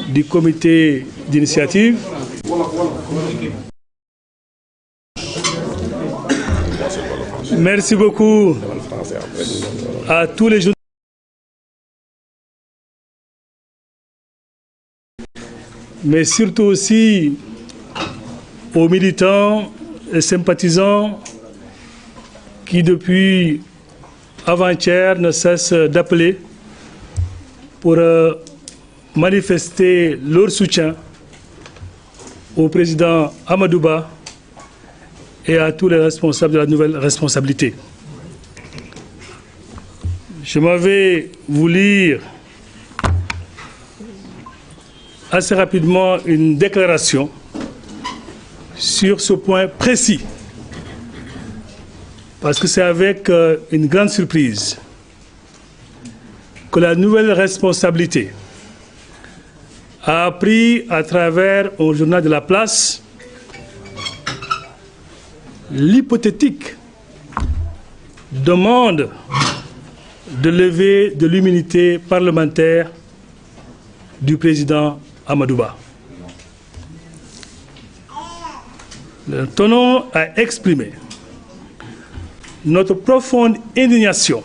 du comité d'initiative, merci beaucoup à tous les journalistes, mais surtout aussi aux militants et sympathisants qui depuis avant-hier ne cessent d'appeler pour manifester leur soutien au président Amadou Ba et à tous les responsables de la nouvelle responsabilité. Je m'avais vous lire assez rapidement une déclaration sur ce point précis, parce que c'est avec une grande surprise que la nouvelle responsabilité a appris à travers au journal de la place l'hypothétique demande de levée de l'immunité parlementaire du président Amadou Ba. Nous tenons à exprimer notre profonde indignation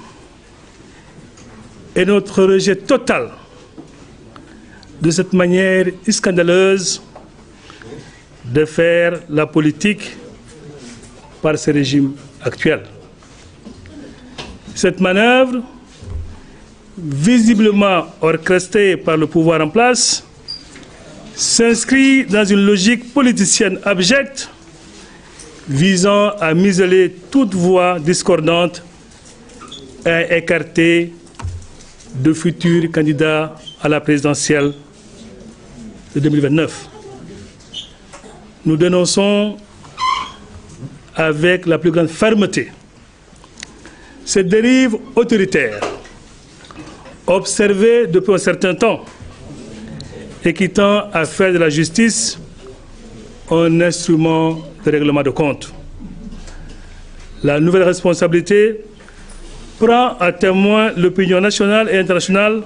et notre rejet total de cette manière scandaleuse de faire la politique par ce régime actuel. Cette manœuvre, visiblement orchestrée par le pouvoir en place, s'inscrit dans une logique politicienne abjecte visant à museler toute voix discordante et à écarter de futurs candidats à la présidentielle de 2029. Nous dénonçons avec la plus grande fermeté cette dérive autoritaire observée depuis un certain temps et qui tend à faire de la justice un instrument de règlement de compte. La nouvelle responsabilité prend à témoin l'opinion nationale et internationale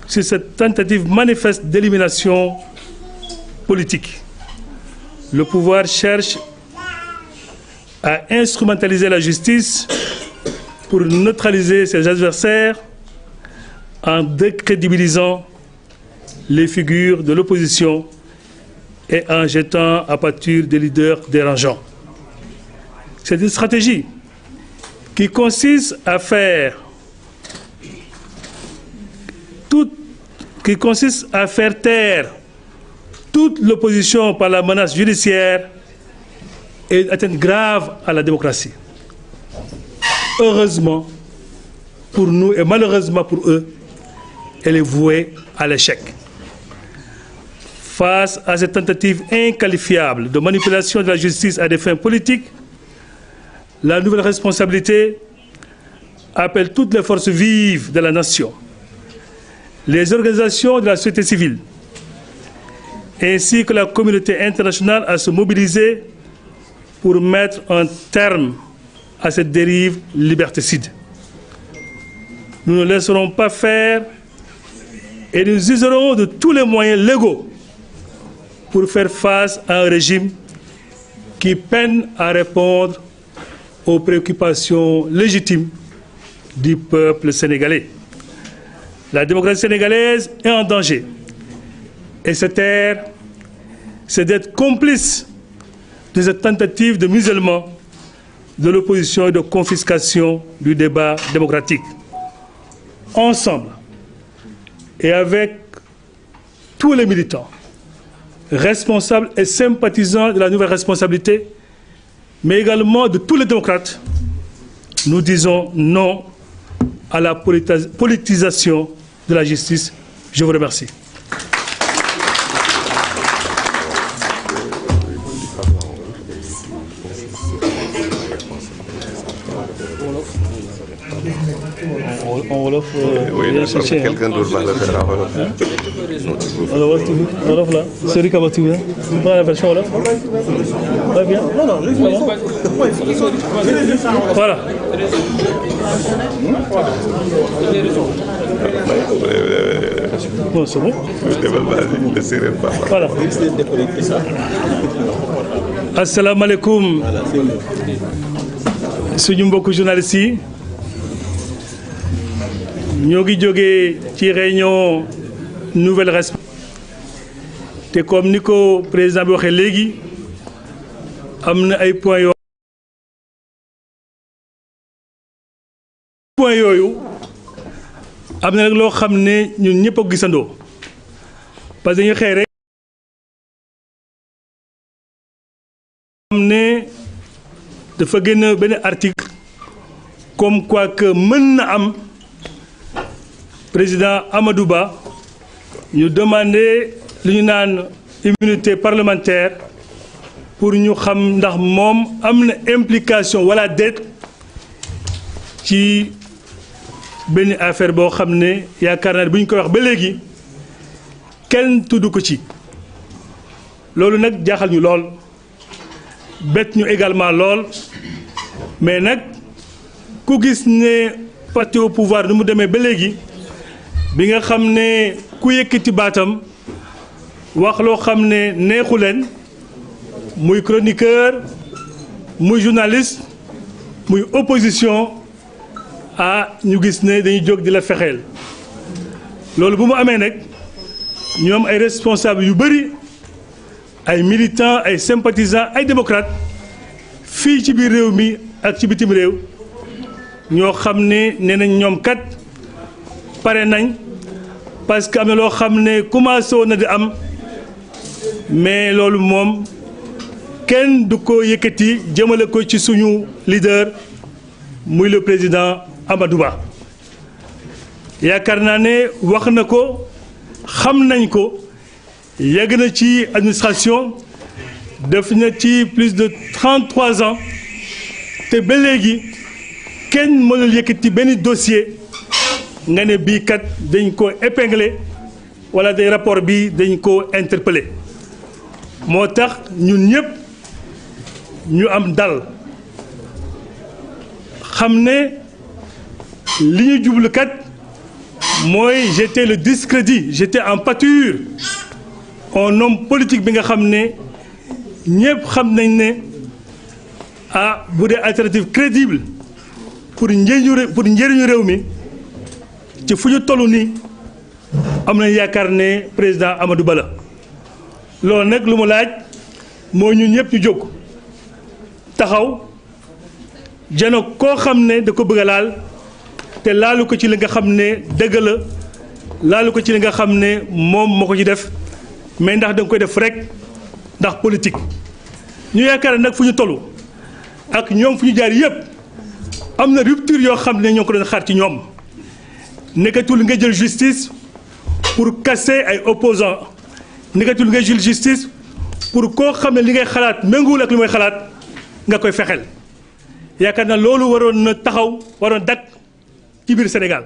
sur cette tentative manifeste d'élimination politique. Le pouvoir cherche à instrumentaliser la justice pour neutraliser ses adversaires en décrédibilisant les figures de l'opposition et en jetant à pâture des leaders dérangeants. C'est une stratégie qui consiste à faire taire toute l'opposition par la menace judiciaire et une atteinte grave à la démocratie. Heureusement pour nous et malheureusement pour eux, elle est vouée à l'échec. Face à cette tentative inqualifiable de manipulation de la justice à des fins politiques, la nouvelle responsabilité appelle toutes les forces vives de la nation, les organisations de la société civile, ainsi que la communauté internationale à se mobiliser pour mettre un terme à cette dérive liberticide. Nous ne laisserons pas faire et nous userons de tous les moyens légaux pour faire face à un régime qui peine à répondre aux préoccupations légitimes du peuple sénégalais. La démocratie sénégalaise est en danger. Et se taire, c'est d'être complice de cette tentative de musellement de l'opposition et de confiscation du débat démocratique. Ensemble, et avec tous les militants, responsables et sympathisants de la nouvelle responsabilité, mais également de tous les démocrates, nous disons non à la politisation de la justice. Je vous remercie. En Wolof, quelqu'un d'autre va le faire en Wolof. Wolof là, celui qui a battu, tu prends la version Wolof. Très bien. Non, non, voilà. Bon, c'est bon. Voilà. Asalaamaaleykum suñu mbokku journalistes yi ñoo ngi jógee ci réunion nouvelle responsabilité te comme ni ko président bi waxee léegi am na ay points yooyu am na nag loo xam ne ñun ñëpp a gisandoo parce que dañuy xëy rek xam ne dafa génn benn article comme quoi que mën na am président Amadou Ba ñu demander li ñu naan immunité parlementaire pour ñu xam ndax moom am na implication wala déet ci benn affaire boo xam ne yaakaar naa ne bu ñu koy wax ba léegi kenn tudd ko ci loolu nag jaaxal ñu lool bett ñu également lool mais nag ku gis ne parti au pouvoir nu mu demee ba léegi bi nga xam ne ku yëkkati baatam wax loo xam ne neexu leen muy chroniqueur muy journaliste muy opposition ñu gis ne dañuy jóg di la fexeel loolu bu mu amee nag ñoom ay responsables yu bëri ay militants ay sympathisants ay démocrates fii ci biir réew mi ak ci bitim réew ñoo xam ne nee nañ ñoom kat pare nañ parce que am na loo xam ne commencé woon na di am mais loolu moom kenn du ko yëkkati jëmale ko ci suñu leader muy le président Amadou Ba yaakaar naa ne wax na ko xam nañ ko yàgg na ci administration def na ci plus de 33 ans te ba léegi kenn mënul yëkkati benn dossier nga ne bii kat dañ ko épinglé wala day rapport bi dañ ko interpellé moo tax ñun ñëpp ñu am dal xam ne li ñu jublu kat mooy jeter le discrédit jeter en pâture un homme politique bi nga xam ne ñëpp xam nañ ne bu dee alternative crédible pour njëriñu réew mi ci fu ñu toll nii am nañ yaakaar ne président Amadou Ba la loolu nag lu mu laaj moo ñun ñëpp ñu jóg taxaw jano koo xam ne da ko bëgg a laal te laalu ko ci li nga xam ne dëgg la laalu ko ci li nga xam ne moom moo ko ci def mais ndax da nga koy def rek ndax politique ñu yaakaar nag fu ñu toll ak ñoom fu ñu jaar yëpp am na rupture yoo xam ne ñoo ko doon xaar ci ñoom nekkatul nga jël justice pour casser ay opposants nekkatul nga jël justice pour koo xam ne li ngay xalaat méngoowul ak li may xalaat nga koy fexeel yaakaar na loolu waroon na taxaw waroon dakk ci biir Sénégal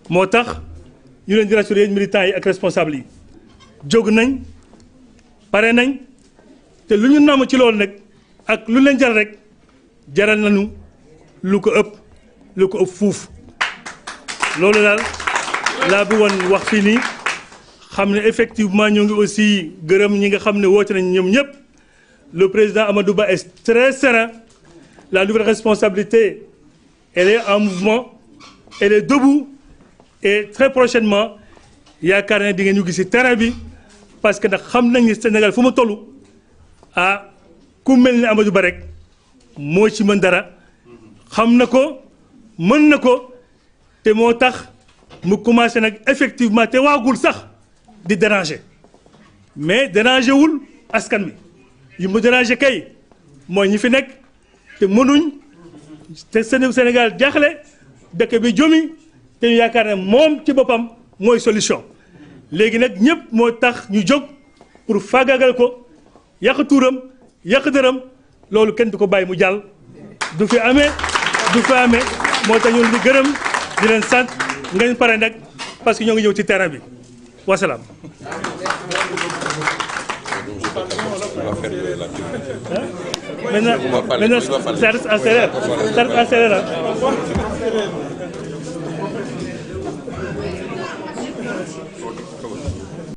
moo tax ñu leen di rassurer militants yi ak responsables yi jóg nañ pare nañ te lu ñu namm ci loolu nag ak lu leen jaral rek jaral nañu lu ko ëpp fuuf loolu daal laa bëggoon wax fii nii xam ne effectivement ñoo ngi aussi gërëm ñi nga xam ne woote nañ ñoom ñëpp le président Amadou Ba est très serein la nouvelle responsabilité elle est en mouvement elle est debout et très prochainement yaakaar ne di ngeen ñu gis ci terrain bi parce que nag xam nañ ne Sénégal fu mu toll ku mel ni Amadou Ba rek moo ci mën dara xam na ko mën na ko te moo tax mu commencé nag effectivement te waagul sax di déranger mais déranger wul askan wi yi mu déranger kay mooy ñi fi nekk te mënuñ te Sénégal jaaxle dëkk bi jomi te ñu yaakaar ne moom ci boppam mooy solution léegi nag ñëpp moo tax ñu jóg pour faagaagal ko yàq tuuram yàq dërëm loolu kenn du ko bàyyi mu jàll du fi amee moo tax ñun di gërëm di leen sant ngañ pare nag parce que ñoo ngi ñëw ci terrain bi wasalaam. Maintenant, ça reste en séeréer.